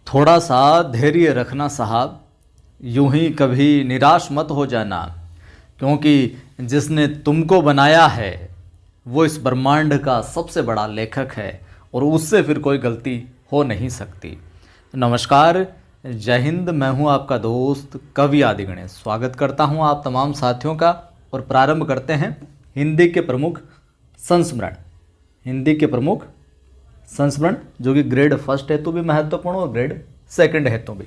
थोड़ा सा धैर्य रखना साहब, यूं ही कभी निराश मत हो जाना, क्योंकि जिसने तुमको बनाया है वो इस ब्रह्मांड का सबसे बड़ा लेखक है और उससे फिर कोई गलती हो नहीं सकती। नमस्कार, जय हिंद। मैं हूं आपका दोस्त कवि आदि गणेश। स्वागत करता हूं आप तमाम साथियों का और प्रारंभ करते हैं हिंदी के प्रमुख संस्मरण। हिंदी के प्रमुख संस्मरण जो कि ग्रेड फर्स्ट हेतु भी महत्वपूर्ण और ग्रेड सेकंड हेतु भी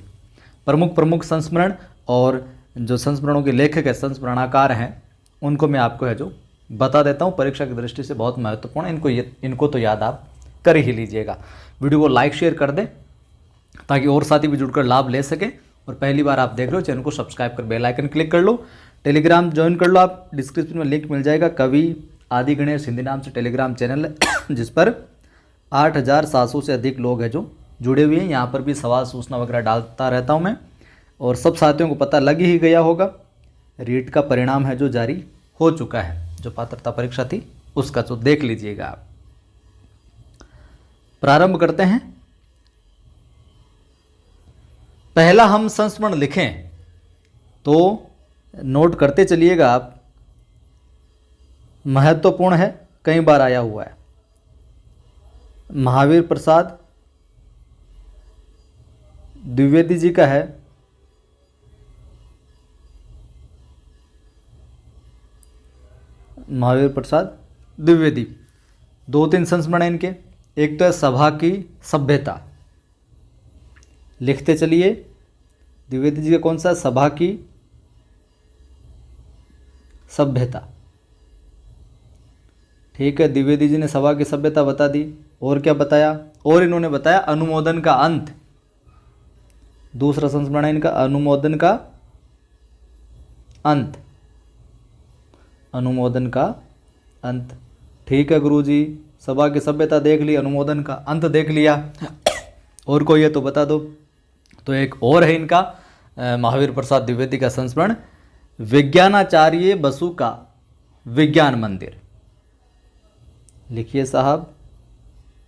प्रमुख संस्मरण। और जो संस्मरणों के लेखक है, संस्मरणाकार हैं, उनको मैं आपको है जो बता देता हूँ। परीक्षा की दृष्टि से बहुत महत्वपूर्ण है, इनको तो याद आप कर ही लीजिएगा। वीडियो को लाइक शेयर कर दें ताकि और साथी भी जुड़कर लाभ ले सकें। और पहली बार आप देख रहे हो, चैनल को सब्सक्राइब कर बेल आइकन क्लिक कर लो। टेलीग्राम ज्वाइन कर लो, आप डिस्क्रिप्शन में लिंक मिल जाएगा। कवि आदि गणेश हिंदी नाम से टेलीग्राम चैनल है जिस पर 8700 से अधिक लोग हैं जो जुड़े हुए हैं। यहाँ पर भी सवाल सूचना वगैरह डालता रहता हूँ मैं, और सब साथियों को पता लग ही गया होगा। रीट का परिणाम है जो जारी हो चुका है, जो पात्रता परीक्षा थी उसका, तो देख लीजिएगा आप। प्रारंभ करते हैं। पहला हम संस्मरण लिखें तो नोट करते चलिएगा आप, महत्वपूर्ण है, कई बार आया हुआ है। महावीर प्रसाद द्विवेदी जी का है। महावीर प्रसाद द्विवेदी, 2-3 संस्मरण हैं इनके। एक तो है सभा की सभ्यता, लिखते चलिए। द्विवेदी जी का कौन सा? सभा की सभ्यता। ठीक है, द्विवेदी जी ने सभा की सभ्यता बता दी। और क्या बताया? और इन्होंने बताया अनुमोदन का अंत। दूसरा संस्मरण है इनका, अनुमोदन का अंत। अनुमोदन का अंत, ठीक है गुरुजी। सभा की सभ्यता देख ली, अनुमोदन का अंत देख लिया। और कोई है तो बता दो। तो एक और है इनका, महावीर प्रसाद द्विवेदी का संस्मरण, विज्ञानाचार्य बसु का विज्ञान मंदिर। लिखिए साहब,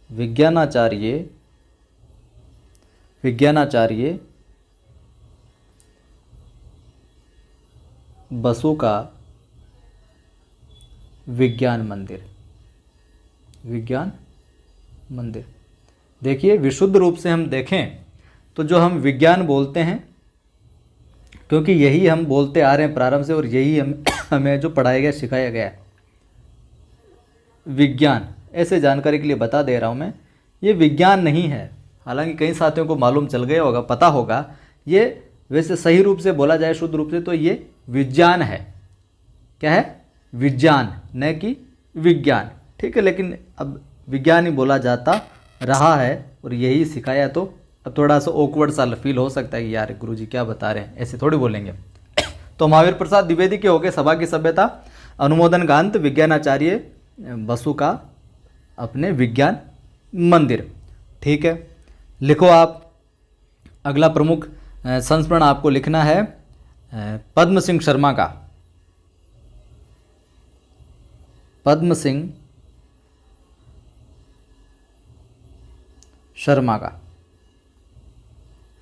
विज्ञानाचार्य बसु का विज्ञान मंदिर। विज्ञान मंदिर, देखिए विशुद्ध रूप से हम देखें तो जो हम विज्ञान बोलते हैं, क्योंकि यही हम बोलते आ रहे हैं प्रारंभ से, और यही हमें जो पढ़ाया गया सिखाया गया है, विज्ञान। ऐसे जानकारी के लिए बता दे रहा हूँ मैं, ये विज्ञान नहीं है। हालांकि कई साथियों को मालूम चल गया होगा, पता होगा। ये वैसे सही रूप से बोला जाए, शुद्ध रूप से, तो ये विज्ञान है। क्या है? विज्ञान, न कि विज्ञान। ठीक है, लेकिन अब विज्ञान ही बोला जाता रहा है और यही सिखाया, तो अब थोड़ा सा ऑकवर्ड सा फील हो सकता है कि यार गुरुजी क्या बता रहे हैं, ऐसे थोड़ी बोलेंगे। तो महावीर प्रसाद द्विवेदी के हो गए सभा की सभ्यता, अनुमोदन का अंत, विज्ञानाचार्य बसु का अपने विज्ञान मंदिर। ठीक है, लिखो आप। अगला प्रमुख संस्मरण आपको लिखना है पद्म सिंह शर्मा का। पद्म सिंह शर्मा का,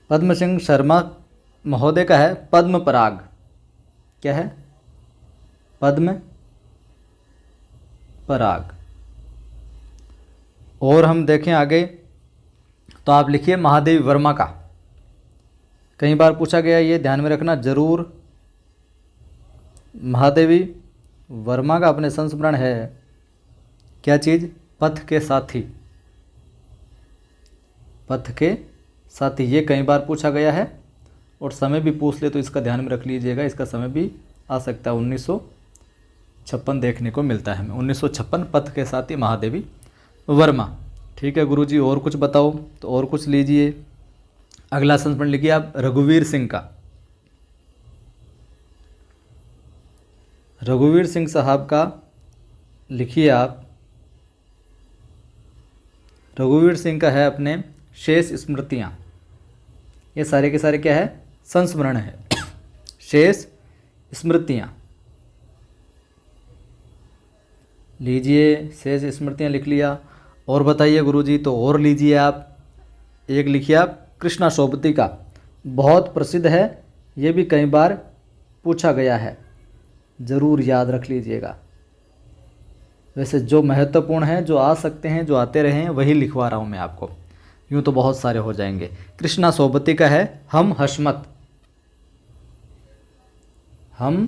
पद्म सिंह शर्मा महोदय का है पद्म पराग। क्या है? पद्म पराग। और हम देखें आगे तो आप लिखिए महादेवी वर्मा का। कई बार पूछा गया, ये ध्यान में रखना जरूर। महादेवी वर्मा का अपने संस्मरण है क्या चीज़? पथ के साथी। पथ के साथी, ये कई बार पूछा गया है, और समय भी पूछ ले तो इसका ध्यान में रख लीजिएगा। इसका समय भी आ सकता है, 1956 देखने को मिलता है हमें। 1956, पथ के साथी महादेवी वर्मा। ठीक है गुरुजी, और कुछ बताओ? तो और कुछ लीजिए। अगला संस्मरण लिखिए आप रघुवीर सिंह का। रघुवीर सिंह साहब का लिखिए आप। रघुवीर सिंह का है अपने शेष स्मृतियाँ। ये सारे के सारे क्या है? संस्मरण है। शेष स्मृतियाँ लीजिए, शेष स्मृतियाँ लिख लिया। और बताइए गुरुजी, तो और लीजिए आप। एक लिखिए आप कृष्णा सोबती का बहुत प्रसिद्ध है, ये भी कई बार पूछा गया है, ज़रूर याद रख लीजिएगा। वैसे जो महत्वपूर्ण है, जो आ सकते हैं, जो आते रहे हैं, वही लिखवा रहा हूँ मैं आपको, यूँ तो बहुत सारे हो जाएंगे। कृष्णा सोबती का है हम हशमत, हम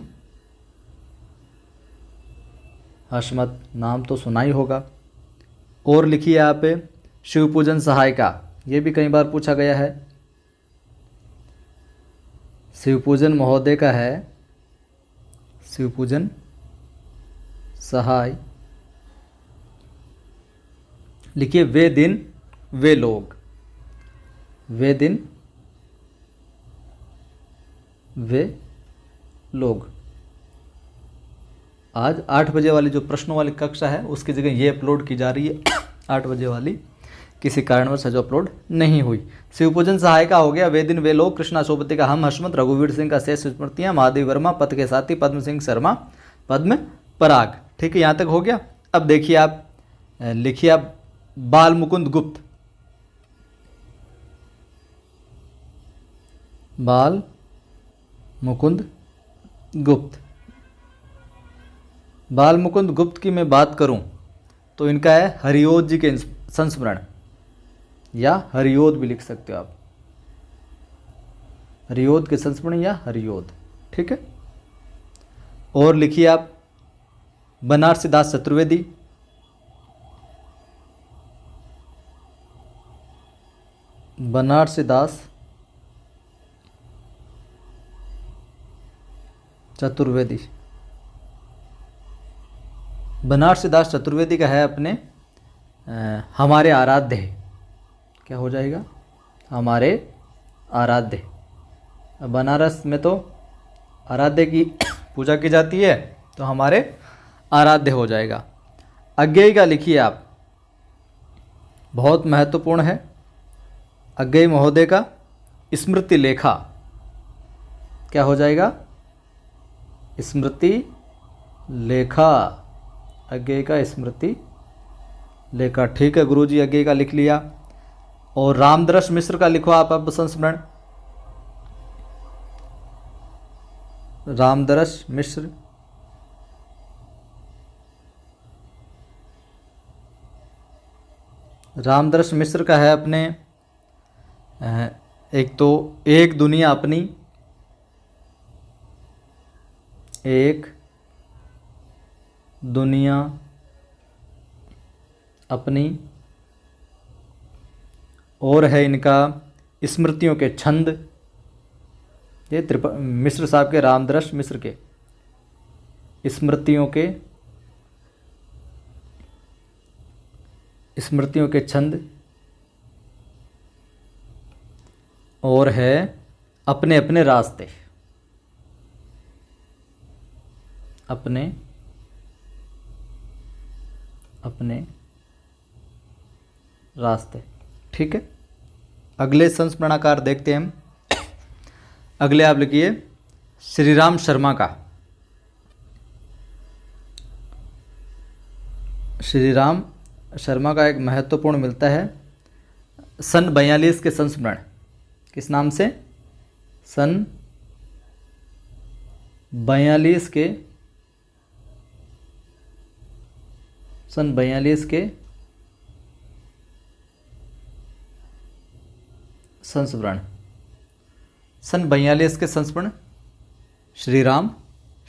हशमत नाम तो सुना ही होगा। और लिखिए आप शिवपूजन सहायिका, ये भी कई बार पूछा गया है। शिवपूजन महोदय का है शिवपूजन सहाय, लिखिए वे दिन वे लोग, वे दिन वे लोग। आज 8 बजे वाली जो प्रश्नों वाली कक्षा है उसकी जगह ये अपलोड की जा रही है 8 बजे वाली, किसी कारणवश जो अपलोड नहीं हुई। शिवपूजन सहायिका हो गया वे दिन वे लोग, कृष्णा सोबती का हम हशमत, रघुवीर सिंह का शेष स्मृतियाँ, महादेव वर्मा पथ के साथी, पद्म सिंह शर्मा पद्म पराग। ठीक है, यहाँ तक हो गया। अब देखिए आप लिखिए आप बाल मुकुंद गुप्त, बाल मुकुंद गुप्त। बाल मुकुंद गुप्त की मैं बात करूं तो इनका है हरिओद जी के संस्मरण, या हरिओद भी लिख सकते हो आप, हरिओद के संस्मरण या हरिओद। ठीक है, और लिखिए आप बनारसी दास चतुर्वेदी, बनारसी दास चतुर्वेदी। बनारसी दास चतुर्वेदी का है अपने हमारे आराध्य, क्या हो जाएगा, हमारे आराध्य। बनारस में तो आराध्य की पूजा की जाती है, तो हमारे आराध्य हो जाएगा। अज्ञेय का लिखिए आप, बहुत महत्वपूर्ण है। अज्ञेय महोदय का स्मृति लेखा, क्या हो जाएगा, स्मृति लेखा, अज्ञेय का स्मृति लेखा। ठीक है गुरुजी, अज्ञेय का लिख लिया। और रामदरस मिश्र का लिखो आप अब संस्मरण, रामदरस मिश्र, रामदरस मिश्र का है अपने एक तो एक दुनिया अपनी, एक दुनिया अपनी, और है इनका स्मृतियों के छंद, ये मिश्र साहब के, रामदरस मिश्र के स्मृतियों के छंद, और है अपने अपने रास्ते, अपने अपने रास्ते। ठीक है, अगले संस्मरणाकार देखते हैं हम। अगले आप लिखिए श्री राम शर्मा का, श्री राम शर्मा का एक महत्वपूर्ण मिलता है सन 42 के संस्मरण, किस नाम से, सन 42 के, सन 42 के संस्मरण, सन 42 के संस्मरण श्री राम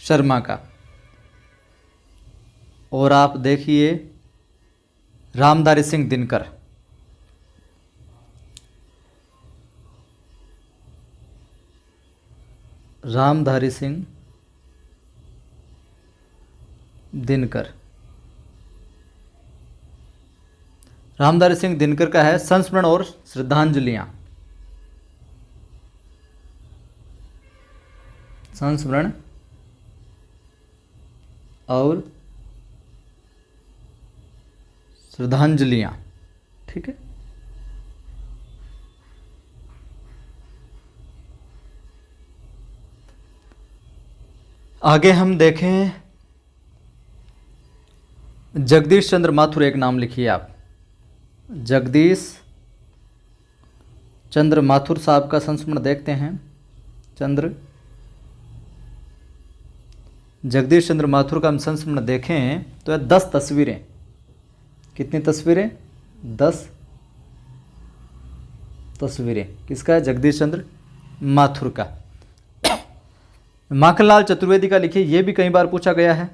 शर्मा का। और आप देखिए रामधारी सिंह दिनकर, रामधारी सिंह दिनकर, रामधारी सिंह दिनकर का है संस्मरण और श्रद्धांजलियाँ, संस्मरण और श्रद्धांजलियाँ। ठीक है, आगे हम देखें जगदीश चंद्र माथुर, एक नाम लिखिए आप, जगदीश चंद्र माथुर साहब का संस्मरण देखते हैं। चंद्र जगदीश चंद्र माथुर का हम संस्मरण देखें तो यह 10 तस्वीरें। कितनी तस्वीरें? 10 तस्वीरें। किसका है? जगदीश चंद्र माथुर का। माखनलाल चतुर्वेदी का लिखिए, ये भी कई बार पूछा गया है।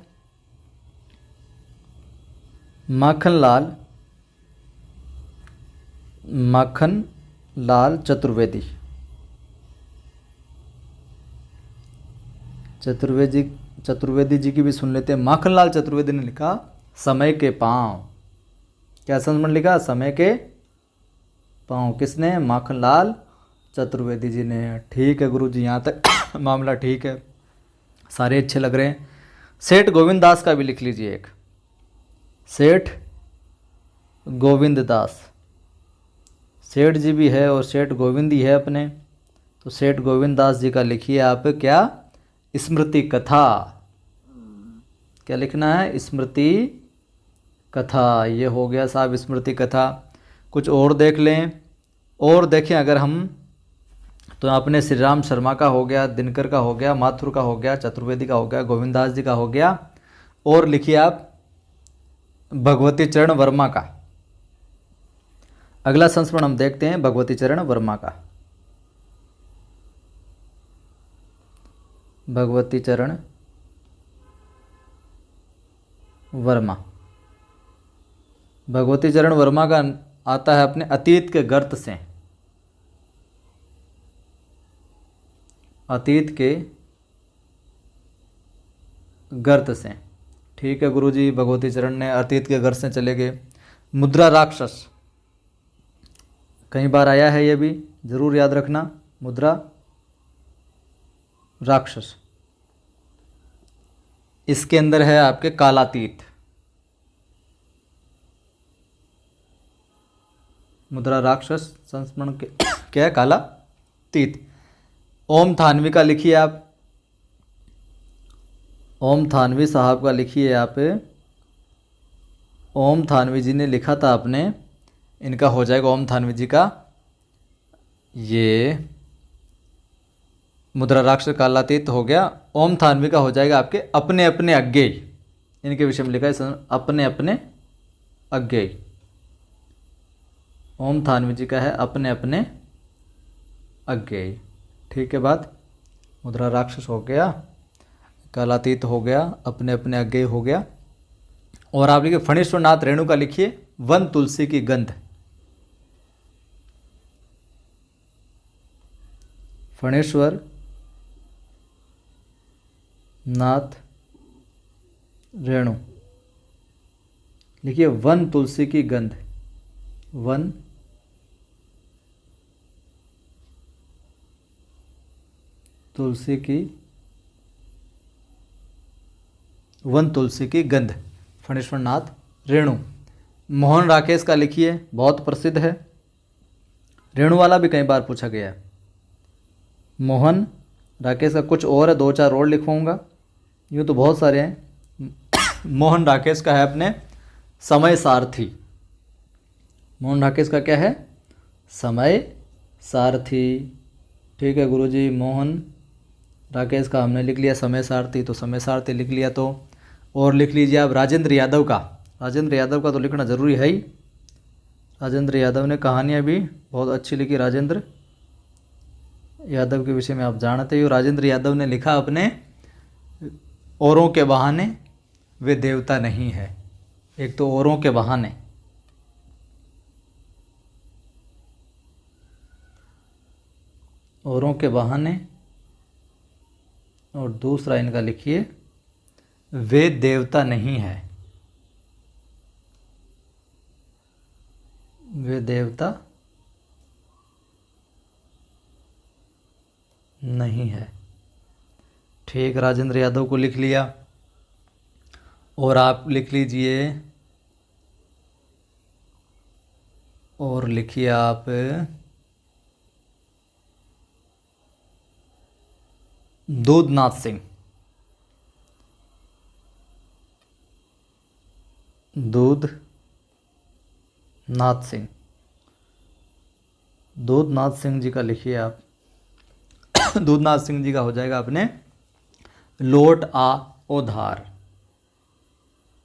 माखनलाल चतुर्वेदी। चतुर्वेदी जी की भी सुन लेते हैं। माखनलाल चतुर्वेदी ने लिखा समय के पांव। क्या संस्मरण लिखा? समय के पांव। किसने? माखनलाल चतुर्वेदी जी ने। ठीक है गुरुजी, यहाँ तक मामला ठीक है, सारे अच्छे लग रहे हैं। सेठ गोविंद दास का भी लिख लीजिए एक। सेठ गोविंद दास, सेठ जी भी है और सेठ गोविंद ही है अपने, तो सेठ गोविंद दास जी का लिखिए आप क्या? स्मृति कथा। क्या लिखना है? स्मृति कथा। ये हो गया साहब स्मृति कथा। कुछ और देख लें, और देखें अगर हम तो अपने श्री राम शर्मा का हो गया, दिनकर का हो गया, माथुर का हो गया, चतुर्वेदी का हो गया, गोविंदास जी का हो गया। और लिखिए आप भगवती चरण वर्मा का। अगला संस्मरण हम देखते हैं भगवती चरण वर्मा का। भगवती चरण वर्मा। भगवती चरण वर्मा का आता है अपने अतीत के गर्त से। अतीत के गर्त से। ठीक है गुरुजी, भगवती चरण ने अतीत के गर्त से चले गए। मुद्रा राक्षस, कई बार आया है, ये भी जरूर याद रखना। मुद्रा राक्षस, इसके अंदर है आपके कालातीत। मुद्रा राक्षस संस्मरण के क्या है? कालातीत। ओम थानवी का लिखिए आप। ओम थानवी साहब का लिखिए आप। ओम थानवी जी ने लिखा था आपने, इनका हो जाएगा ओम थानवी जी का ये मुद्रा राक्षस कालातीत हो गया। ओम थानवी का हो जाएगा आपके अपने अपने अज्ञेय। इनके विषय में लिखा है अपने अपने अज्ञेय। ओम थानवी जी का है अपने अपने अज्ञेय। ठीक है बात। मुद्रा राक्षस हो गया, कालातीत हो गया, अपने अपने अज्ञेय हो गया। और आप लिखिए फणीश्वर नाथ रेणु का लिखिए वन तुलसी की गंध। फणेश्वर नाथ रेणु लिखिए वन तुलसी की गंध। वन तुलसी की वन तुलसी की गंध। फणेश्वर नाथ रेणु। मोहन राकेश का लिखिए, बहुत प्रसिद्ध है। रेणु वाला भी कई बार पूछा गया है। मोहन राकेश का कुछ और है, 2-4 और लिखवाऊंगा, यूँ तो बहुत सारे हैं। मोहन राकेश का है अपने समय सारथी। मोहन राकेश का क्या है? समय सारथी। ठीक है गुरुजी, मोहन राकेश का हमने लिख लिया समय सारथी, तो समय सारथी लिख लिया। तो और लिख लीजिए आप राजेंद्र यादव का। राजेंद्र यादव का तो लिखना ज़रूरी है ही। राजेंद्र यादव ने कहानियाँ भी बहुत अच्छी लिखी। राजेंद्र यादव के विषय में आप जानते ही हो। राजेंद्र यादव ने लिखा अपने औरों के बहाने वे देवता नहीं है। एक तो औरों के बहाने, औरों के बहाने, और दूसरा इनका लिखिए वे देवता नहीं है। वे देवता नहीं है। ठीक, राजेंद्र यादव को लिख लिया। और आप लिख लीजिए, और लिखिए आप दूधनाथ सिंह। दूधनाथ सिंह। दूधनाथ सिंह जी का लिखिए आप। दूधनाथ सिंह जी का हो जाएगा अपने लौट आ ओ धार।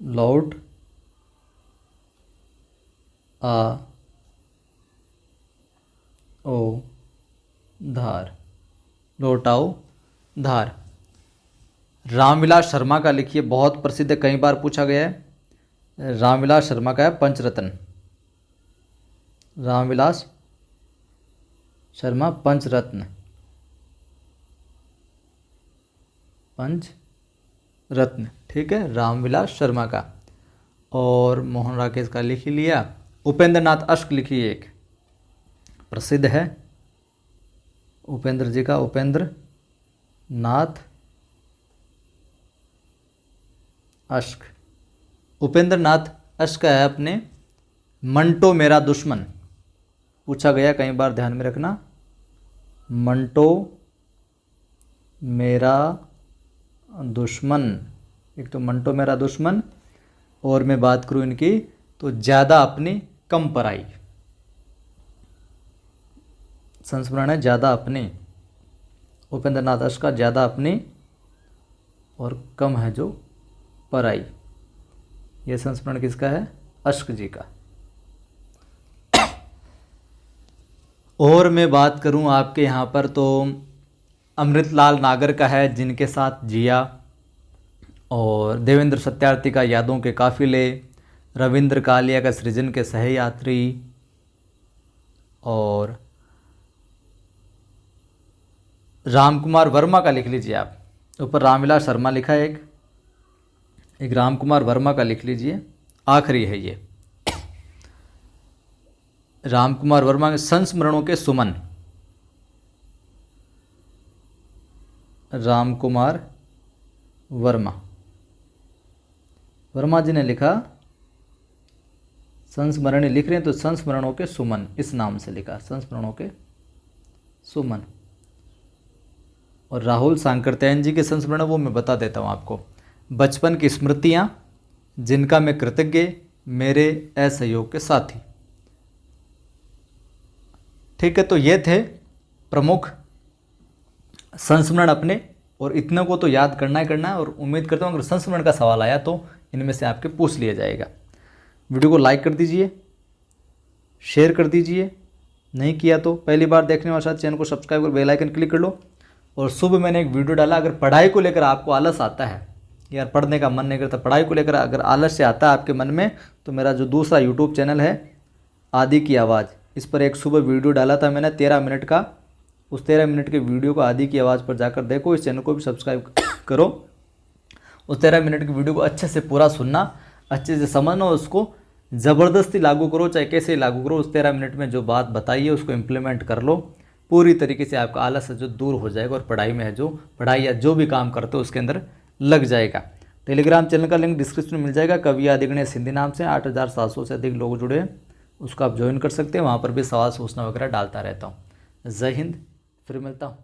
लौट आ ओ धार, लौट आओ धार। रामविलास शर्मा का लिखिए, बहुत प्रसिद्ध है, कई बार पूछा गया है। रामविलास शर्मा का है पंचरत्न। रामविलास शर्मा पंचरत्न, पंचरत्न, ठीक है, रामविलास शर्मा का। और मोहन राकेश का लिख ही लिया। उपेंद्र नाथ अश्क लिखिए, एक प्रसिद्ध है उपेंद्र जी का, उपेंद्र नाथ अश्क। उपेंद्र नाथ अश्क का है अपने मंटो मेरा दुश्मन। पूछा गया कई बार, ध्यान में रखना। मंटो मेरा दुश्मन, एक तो मंटो मेरा दुश्मन, और मैं बात करूं इनकी तो ज़्यादा अपनी कम पराई। संस्मरण है ज़्यादा अपनी, उपेंद्र नाथ अश्क का ज़्यादा अपनी और कम है जो पराई। यह संस्मरण किसका है? अश्क जी का। और मैं बात करूं आपके यहाँ पर तो अमृतलाल नागर का है जिनके साथ जिया, और देवेंद्र सत्यार्थी का यादों के काफिले, रविंद्र कालिया का सृजन के सहयात्री, और रामकुमार वर्मा का लिख लीजिए आप। ऊपर रामविलास शर्मा लिखा है, एक रामकुमार वर्मा का लिख लीजिए, आखिरी है ये। रामकुमार वर्मा के संस्मरणों के सुमन। रामकुमार वर्मा, वर्मा जी ने लिखा, संस्मरण लिख रहे हैं तो संस्मरणों के सुमन इस नाम से लिखा, संस्मरणों के सुमन। और राहुल सांकृत्यायन जी के संस्मरण वो मैं बता देता हूँ आपको। बचपन की स्मृतियाँ जिनका मैं कृतज्ञ, मेरे असहयोग के साथी। ठीक है, तो ये थे प्रमुख संस्मरण अपने, और इतने को तो याद करना ही करना है। और उम्मीद करता हूँ अगर संस्मरण का सवाल आया तो इनमें से आपके पूछ लिया जाएगा। वीडियो को लाइक कर दीजिए, शेयर कर दीजिए, नहीं किया तो पहली बार देखने वाले साथ चैनल को सब्सक्राइब कर बेल आइकन क्लिक कर लो। और सुबह मैंने एक वीडियो डाला, अगर पढ़ाई को लेकर आपको आलस आता है, यार पढ़ने का मन नहीं करता, पढ़ाई को लेकर अगर आलस से आता है आपके मन में, तो मेरा जो दूसरा यूट्यूब चैनल है आदि की आवाज़, इस पर एक सुबह वीडियो डाला था मैंने 13 मिनट का। उस 13 मिनट के वीडियो को आदि की आवाज़ पर जाकर देखो, इस चैनल को भी सब्सक्राइब करो। उस 13 मिनट की वीडियो को अच्छे से पूरा सुनना, अच्छे से समझना, उसको ज़बरदस्ती लागू करो, चाहे कैसे लागू करो। उस 13 मिनट में जो बात बताई है उसको इम्प्लीमेंट कर लो, पूरी तरीके से आपका आलस जो दूर हो जाएगा और पढ़ाई में है जो पढ़ाई या जो भी काम करते हो उसके अंदर लग जाएगा। टेलीग्राम चैनल का लिंक डिस्क्रिप्शन में मिल जाएगा, कवि आदि गणेश हिंदी नाम से 8700 से अधिक लोग जुड़े हैं, उसको आप ज्वाइन कर सकते हैं। वहाँ पर भी सवाल सूचना वगैरह डालता रहता हूँ। जय हिंद, फिर मिलता हूँ।